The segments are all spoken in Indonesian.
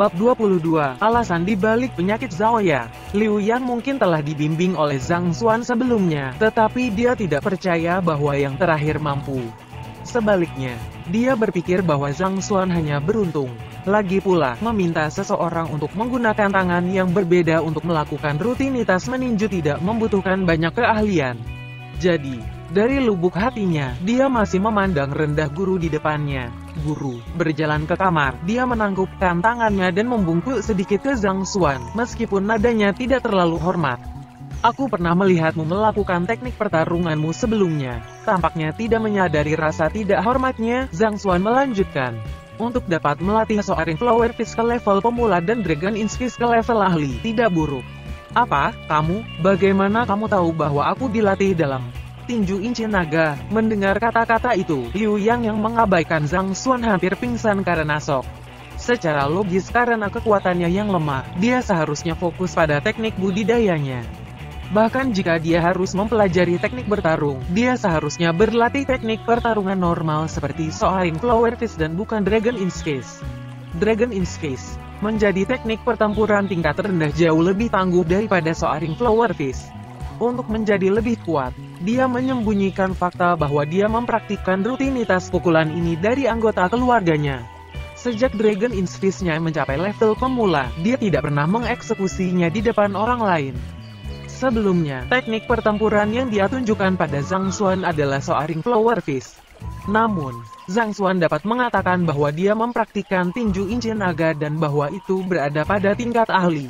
Bab 22, Alasan dibalik penyakit Zaoya. Liu Yan mungkin telah dibimbing oleh Zhang Xuan sebelumnya, tetapi dia tidak percaya bahwa yang terakhir mampu. Sebaliknya, dia berpikir bahwa Zhang Xuan hanya beruntung. Lagi pula, meminta seseorang untuk menggunakan tangan yang berbeda untuk melakukan rutinitas meninju tidak membutuhkan banyak keahlian. Jadi, dari lubuk hatinya, dia masih memandang rendah guru di depannya. Guru berjalan ke kamar, dia menangkupkan tangannya dan membungkuk sedikit ke Zhang Xuan, meskipun nadanya tidak terlalu hormat. Aku pernah melihatmu melakukan teknik pertarunganmu sebelumnya. Tampaknya tidak menyadari rasa tidak hormatnya, Zhang Xuan melanjutkan. Untuk dapat melatih Soaring Flower Fist ke level pemula dan Dragon Fist ke level ahli, tidak buruk. Apa, kamu? Bagaimana kamu tahu bahwa aku dilatih dalam tinju inci naga? Mendengar kata-kata itu, Liu Yang yang mengabaikan Zhang Xuan hampir pingsan karena shock. Secara logis karena kekuatannya yang lemah, dia seharusnya fokus pada teknik budidayanya. Bahkan jika dia harus mempelajari teknik bertarung, dia seharusnya berlatih teknik pertarungan normal seperti Soaring Flower Fist dan bukan Dragon Fist. Dragon Fist menjadi teknik pertempuran tingkat rendah jauh lebih tangguh daripada Soaring Flower Fist. Untuk menjadi lebih kuat, dia menyembunyikan fakta bahwa dia mempraktikkan rutinitas pukulan ini dari anggota keluarganya. Sejak Dragon Fist-nya mencapai level pemula, dia tidak pernah mengeksekusinya di depan orang lain. Sebelumnya, teknik pertempuran yang dia tunjukkan pada Zhang Xuan adalah Soaring Flower Fist. Namun, Zhang Xuan dapat mengatakan bahwa dia mempraktikkan tinju inci naga dan bahwa itu berada pada tingkat ahli.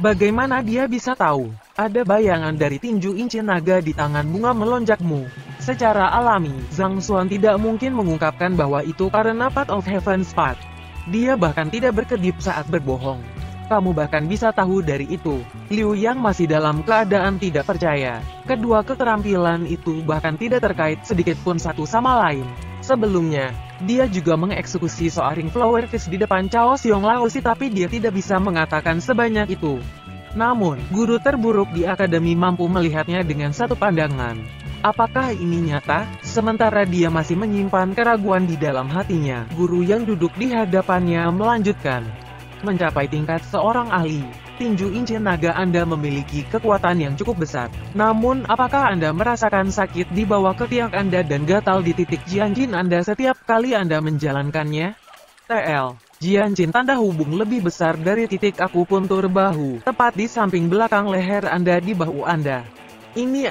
Bagaimana dia bisa tahu? Ada bayangan dari tinju inci naga di tangan bunga melonjakmu. Secara alami, Zhang Xuan tidak mungkin mengungkapkan bahwa itu karena Path of Heaven's Path. Dia bahkan tidak berkedip saat berbohong. Kamu bahkan bisa tahu dari itu. Liu Yang masih dalam keadaan tidak percaya. Kedua keterampilan itu bahkan tidak terkait sedikit pun satu sama lain. Sebelumnya, dia juga mengeksekusi Soaring Flower Fist di depan Cao Xionglaosi tapi dia tidak bisa mengatakan sebanyak itu. Namun, guru terburuk di akademi mampu melihatnya dengan satu pandangan. Apakah ini nyata? Sementara dia masih menyimpan keraguan di dalam hatinya, guru yang duduk di hadapannya melanjutkan. Mencapai tingkat seorang ahli tinju inci naga Anda memiliki kekuatan yang cukup besar. Namun, apakah Anda merasakan sakit di bawah ketiak Anda dan gatal di titik Jianjin Anda setiap kali Anda menjalankannya? TL. Jianjin tanda hubung lebih besar dari titik akupuntur bahu, tepat di samping belakang leher Anda di bahu Anda. Ini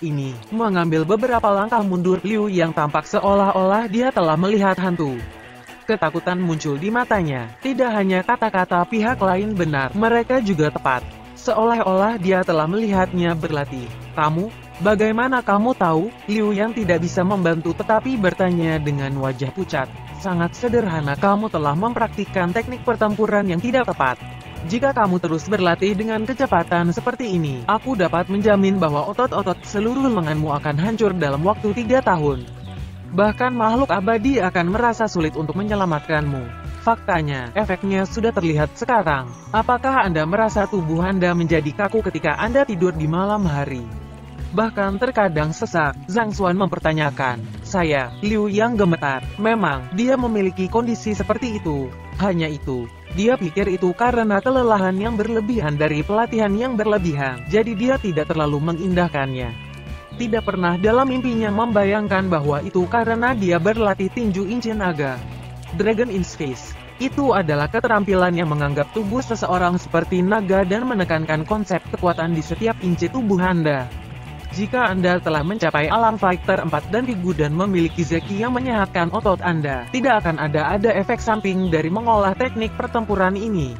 mengambil beberapa langkah mundur, Liu yang tampak seolah-olah dia telah melihat hantu. Ketakutan muncul di matanya. Tidak hanya kata-kata pihak lain benar, mereka juga tepat. Seolah-olah dia telah melihatnya berlatih. Kamu? Bagaimana kamu tahu? Liu Yang tidak bisa membantu tetapi bertanya dengan wajah pucat. Sangat sederhana, kamu telah mempraktikkan teknik pertempuran yang tidak tepat. Jika kamu terus berlatih dengan kecepatan seperti ini, aku dapat menjamin bahwa otot-otot seluruh lenganmu akan hancur dalam waktu 3 tahun. Bahkan makhluk abadi akan merasa sulit untuk menyelamatkanmu. Faktanya, efeknya sudah terlihat sekarang. Apakah Anda merasa tubuh Anda menjadi kaku ketika Anda tidur di malam hari? Bahkan terkadang sesak, Zhang Xuan mempertanyakan. Saya, Liu Yang gemetar. Memang, dia memiliki kondisi seperti itu. Hanya itu, dia pikir itu karena kelelahan yang berlebihan dari pelatihan yang berlebihan. Jadi dia tidak terlalu mengindahkannya. Tidak pernah dalam mimpinya membayangkan bahwa itu karena dia berlatih tinju inci naga. Dragon Fist. Itu adalah keterampilan yang menganggap tubuh seseorang seperti naga dan menekankan konsep kekuatan di setiap inci tubuh Anda. Jika Anda telah mencapai alam fighter 4 dan Figu dan memiliki Zeki yang menyehatkan otot Anda, tidak akan ada efek samping dari mengolah teknik pertempuran ini.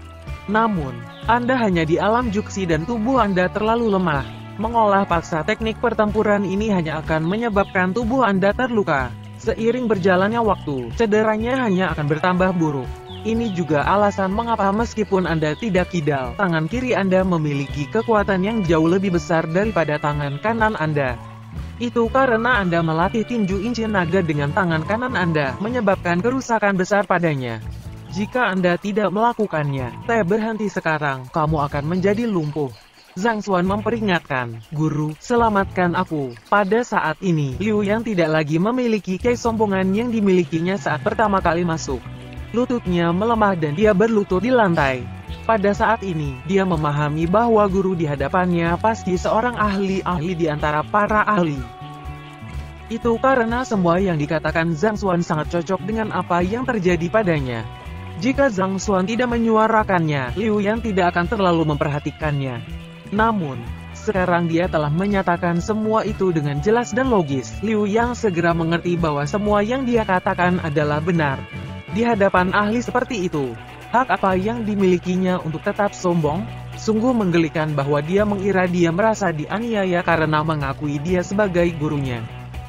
Namun, Anda hanya di alam Juksi dan tubuh Anda terlalu lemah. Mengolah paksa teknik pertempuran ini hanya akan menyebabkan tubuh Anda terluka. Seiring berjalannya waktu, cederanya hanya akan bertambah buruk. Ini juga alasan mengapa meskipun Anda tidak kidal, tangan kiri Anda memiliki kekuatan yang jauh lebih besar daripada tangan kanan Anda. Itu karena Anda melatih tinju inci naga dengan tangan kanan Anda, menyebabkan kerusakan besar padanya. Jika Anda tidak melakukannya, berhenti sekarang, kamu akan menjadi lumpuh. Zhang Xuan memperingatkan, guru, selamatkan aku. Pada saat ini, Liu Yang tidak lagi memiliki kesombongan yang dimilikinya saat pertama kali masuk. Lututnya melemah dan dia berlutut di lantai. Pada saat ini, dia memahami bahwa guru di hadapannya pasti seorang ahli-ahli di antara para ahli. Itu karena semua yang dikatakan Zhang Xuan sangat cocok dengan apa yang terjadi padanya. Jika Zhang Xuan tidak menyuarakannya, Liu Yan tidak akan terlalu memperhatikannya. Namun, sekarang dia telah menyatakan semua itu dengan jelas dan logis. Liu Yang segera mengerti bahwa semua yang dia katakan adalah benar. Di hadapan ahli seperti itu, hak apa yang dimilikinya untuk tetap sombong? Sungguh menggelikan bahwa dia mengira dia merasa dianiaya karena mengakui dia sebagai gurunya.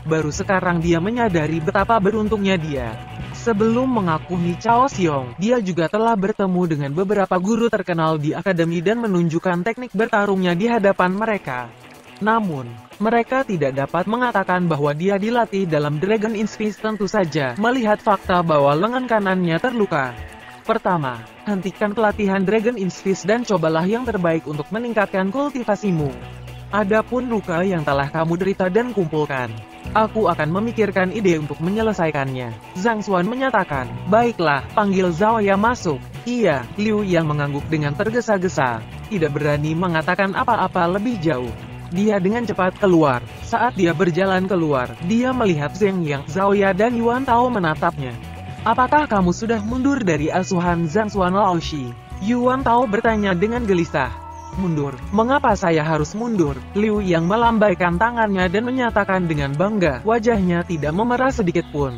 Baru sekarang dia menyadari betapa beruntungnya dia. Sebelum mengakui Cao Xiong, dia juga telah bertemu dengan beberapa guru terkenal di akademi dan menunjukkan teknik bertarungnya di hadapan mereka. Namun, mereka tidak dapat mengatakan bahwa dia dilatih dalam Dragon Instinct. Tentu saja, melihat fakta bahwa lengan kanannya terluka. Pertama, hentikan pelatihan Dragon Instinct dan cobalah yang terbaik untuk meningkatkan kultivasimu. Adapun luka yang telah kamu derita dan kumpulkan, aku akan memikirkan ide untuk menyelesaikannya. Zhang Xuan menyatakan, baiklah, panggil Zhao Ya masuk. Iya, Liu yang mengangguk dengan tergesa-gesa, tidak berani mengatakan apa-apa lebih jauh. Dia dengan cepat keluar. Saat dia berjalan keluar, dia melihat Zheng Yang, Zhao Ya dan Yuan Tao menatapnya. Apakah kamu sudah mundur dari asuhan Zhang Xuan Laoshi? Yuan Tao bertanya dengan gelisah. Mundur? Mengapa saya harus mundur? Liu yang melambaikan tangannya dan menyatakan dengan bangga, wajahnya tidak memerah sedikit pun.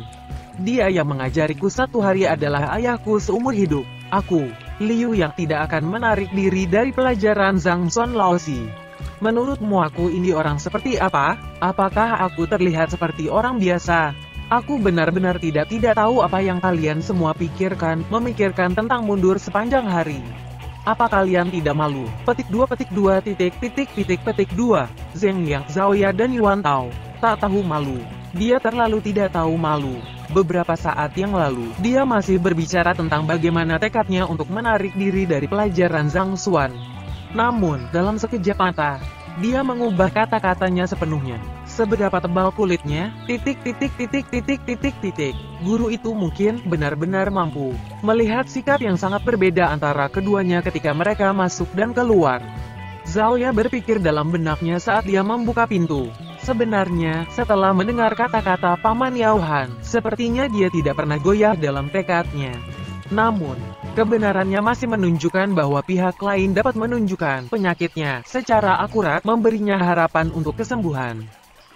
Dia yang mengajariku satu hari adalah ayahku seumur hidup. Aku, Liu yang tidak akan menarik diri dari pelajaran Zhang Xuan Laoshi. Menurutmu aku ini orang seperti apa? Apakah aku terlihat seperti orang biasa? Aku benar-benar tidak tahu apa yang kalian semua pikirkan, memikirkan tentang mundur sepanjang hari. Apa kalian tidak malu? Petik 2. Zheng Yang, Zhao Ya dan Yuan Tao tak tahu malu. Dia terlalu tidak tahu malu. Beberapa saat yang lalu, dia masih berbicara tentang bagaimana tekadnya untuk menarik diri dari pelajaran Zhang Xuan. Namun, dalam sekejap mata, dia mengubah kata-katanya sepenuhnya. Seberapa tebal kulitnya? Guru itu mungkin benar-benar mampu melihat sikap yang sangat berbeda antara keduanya ketika mereka masuk dan keluar. Zhao Ya berpikir dalam benaknya saat dia membuka pintu. Sebenarnya, setelah mendengar kata-kata Paman Yao Han, sepertinya dia tidak pernah goyah dalam tekadnya. Namun, kebenarannya masih menunjukkan bahwa pihak lain dapat menunjukkan penyakitnya secara akurat, memberinya harapan untuk kesembuhan.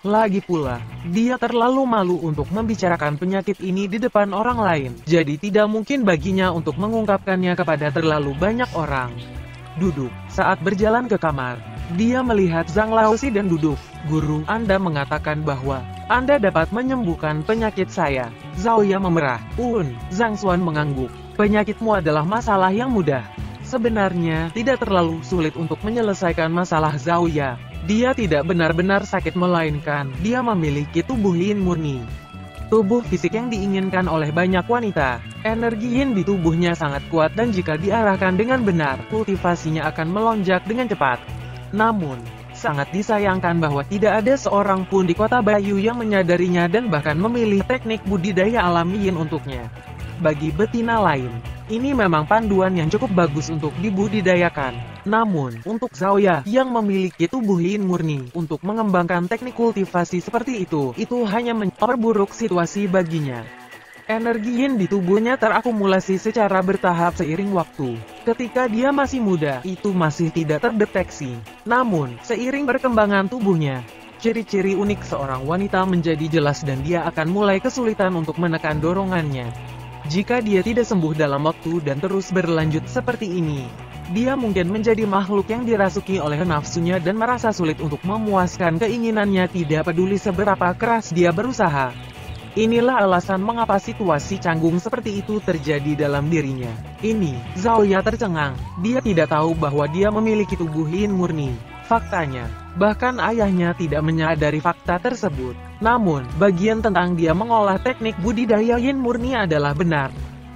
Lagi pula, dia terlalu malu untuk membicarakan penyakit ini di depan orang lain, jadi tidak mungkin baginya untuk mengungkapkannya kepada terlalu banyak orang. Duduk. Saat berjalan ke kamar, dia melihat Zhang Laoshi dan duduk. Guru, Anda mengatakan bahwa Anda dapat menyembuhkan penyakit saya. Zhao Ya memerah. Zhang Xuan mengangguk. Penyakitmu adalah masalah yang mudah. Sebenarnya, tidak terlalu sulit untuk menyelesaikan masalah Zhao Ya. Dia tidak benar-benar sakit melainkan, dia memiliki tubuh yin murni. Tubuh fisik yang diinginkan oleh banyak wanita. Energi yin di tubuhnya sangat kuat dan jika diarahkan dengan benar, kultivasinya akan melonjak dengan cepat. Namun, sangat disayangkan bahwa tidak ada seorang pun di kota Bayu yang menyadarinya dan bahkan memilih teknik budidaya alami yin untuknya. Bagi betina lain, ini memang panduan yang cukup bagus untuk dibudidayakan. Namun, untuk Zhao Ya yang memiliki tubuh yin murni untuk mengembangkan teknik kultivasi seperti itu hanya memperburuk situasi baginya. Energi yin di tubuhnya terakumulasi secara bertahap seiring waktu. Ketika dia masih muda, itu masih tidak terdeteksi. Namun, seiring perkembangan tubuhnya, ciri-ciri unik seorang wanita menjadi jelas dan dia akan mulai kesulitan untuk menekan dorongannya. Jika dia tidak sembuh dalam waktu dan terus berlanjut seperti ini, dia mungkin menjadi makhluk yang dirasuki oleh nafsunya dan merasa sulit untuk memuaskan keinginannya tidak peduli seberapa keras dia berusaha. Inilah alasan mengapa situasi canggung seperti itu terjadi dalam dirinya. Ini, Zhao Ya tercengang. Dia tidak tahu bahwa dia memiliki tubuh yin murni. Faktanya, bahkan ayahnya tidak menyadari fakta tersebut. Namun, bagian tentang dia mengolah teknik budidaya yin murni adalah benar.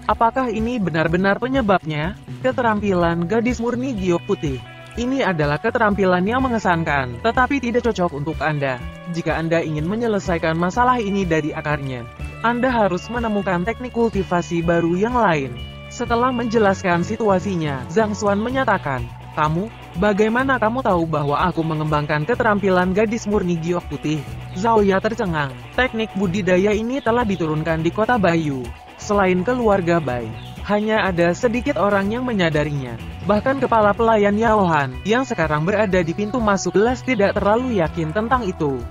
Apakah ini benar-benar penyebabnya? Keterampilan gadis murni giok putih. Ini adalah keterampilan yang mengesankan, tetapi tidak cocok untuk Anda. Jika Anda ingin menyelesaikan masalah ini dari akarnya, Anda harus menemukan teknik kultivasi baru yang lain. Setelah menjelaskan situasinya, Zhang Xuan menyatakan, "Kamu, bagaimana kamu tahu bahwa aku mengembangkan keterampilan gadis murni giok putih?" Zhao Ya tercengang. Teknik budidaya ini telah diturunkan di kota Bayu. Selain keluarga Bai, hanya ada sedikit orang yang menyadarinya. Bahkan kepala pelayan Yao Han, yang sekarang berada di pintu masuk kelas tidak terlalu yakin tentang itu.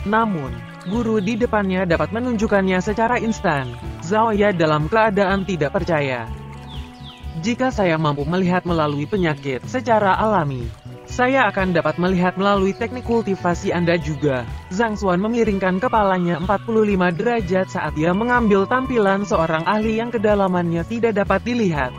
Namun, guru di depannya dapat menunjukkannya secara instan. Zhao Ya dalam keadaan tidak percaya. "Jika saya mampu melihat melalui penyakit secara alami, saya akan dapat melihat melalui teknik kultivasi Anda juga." Zhang Xuan memiringkan kepalanya 45 derajat saat dia mengambil tampilan seorang ahli yang kedalamannya tidak dapat dilihat.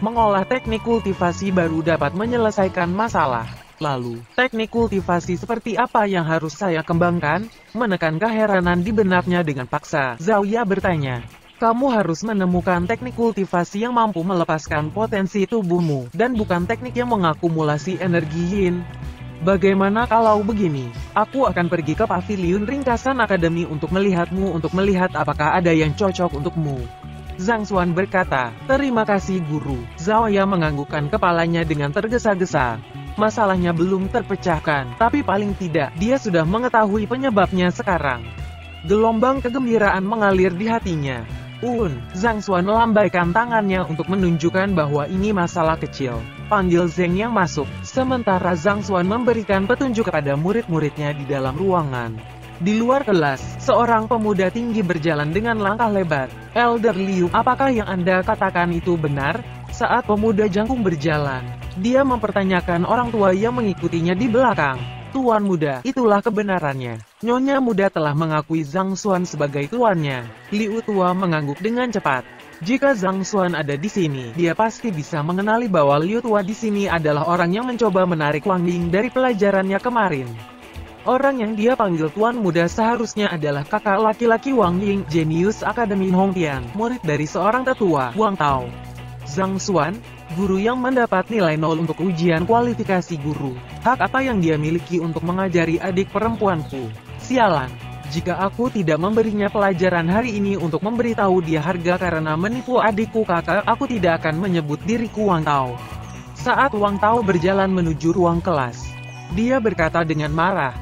Mengolah teknik kultivasi baru dapat menyelesaikan masalah. Lalu, teknik kultivasi seperti apa yang harus saya kembangkan? Menekan keheranan di benaknya dengan paksa, Zhao Ya bertanya. "Kamu harus menemukan teknik kultivasi yang mampu melepaskan potensi tubuhmu, dan bukan teknik yang mengakumulasi energi yin. Bagaimana kalau begini? Aku akan pergi ke pavilion ringkasan akademi untuk melihatmu untuk melihat apakah ada yang cocok untukmu." Zhang Xuan berkata, "Terima kasih guru." Zhao Ya menganggukkan kepalanya dengan tergesa-gesa. Masalahnya belum terpecahkan, tapi paling tidak, dia sudah mengetahui penyebabnya sekarang. Gelombang kegembiraan mengalir di hatinya. Zhang Xuan melambaikan tangannya untuk menunjukkan bahwa ini masalah kecil. Panggil Zheng yang masuk. Sementara Zhang Xuan memberikan petunjuk kepada murid-muridnya di dalam ruangan. Di luar kelas, seorang pemuda tinggi berjalan dengan langkah lebar. "Elder Liu, apakah yang Anda katakan itu benar?" Saat pemuda jangkung berjalan, dia mempertanyakan orang tua yang mengikutinya di belakang. "Tuan muda, itulah kebenarannya." Nyonya muda telah mengakui Zhang Xuan sebagai tuannya. Liu tua mengangguk dengan cepat. Jika Zhang Xuan ada di sini, dia pasti bisa mengenali bahwa Liu tua di sini adalah orang yang mencoba menarik Wang Ying dari pelajarannya kemarin. Orang yang dia panggil tuan muda seharusnya adalah kakak laki-laki Wang Ying, jenius Akademi Hongtian, murid dari seorang tetua, Wang Tao. Zhang Xuan, guru yang mendapat nilai 0 untuk ujian kualifikasi guru. Hak apa yang dia miliki untuk mengajari adik perempuanku? Sialan, jika aku tidak memberinya pelajaran hari ini untuk memberitahu dia harga karena menipu adikku kakak, aku tidak akan menyebut diriku Wang Tao. Saat Wang Tao berjalan menuju ruang kelas, dia berkata dengan marah,